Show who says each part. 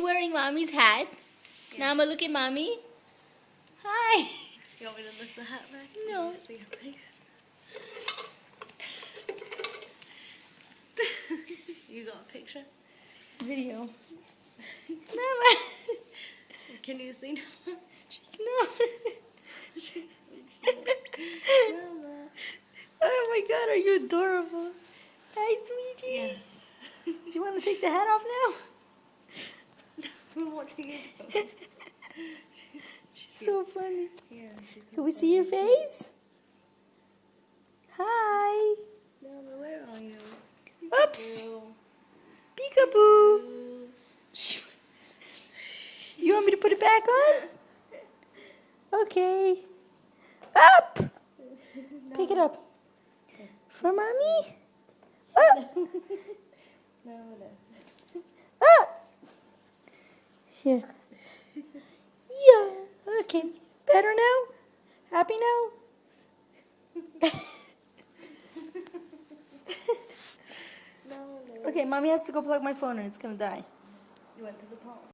Speaker 1: wearing mommy's hat.
Speaker 2: Yeah.
Speaker 1: Now I'm gonna look at mommy. Hi.
Speaker 2: You want me to lift the hat back?
Speaker 1: No.
Speaker 2: You see her face? You got a picture?
Speaker 1: Video. Mama.
Speaker 2: Can you see now?
Speaker 1: No.
Speaker 2: Mama.
Speaker 1: Oh my God, are you adorable? Hi, sweetie.
Speaker 2: Yes.
Speaker 1: You want to take the hat off now?
Speaker 2: We want to get
Speaker 1: She's so funny.
Speaker 2: Yeah, she's so
Speaker 1: Can we see your face? Hi.
Speaker 2: Mama, where are you?
Speaker 1: Oops. Peekaboo. You want me to put it back on? Okay. Up. Pick it up. For mommy. Up.
Speaker 2: No.
Speaker 1: Up. Here. Yeah. Okay. Better now? Happy now?
Speaker 2: No.
Speaker 1: Okay, mommy has to go plug my phone in. It's gonna die.
Speaker 2: You went to the park.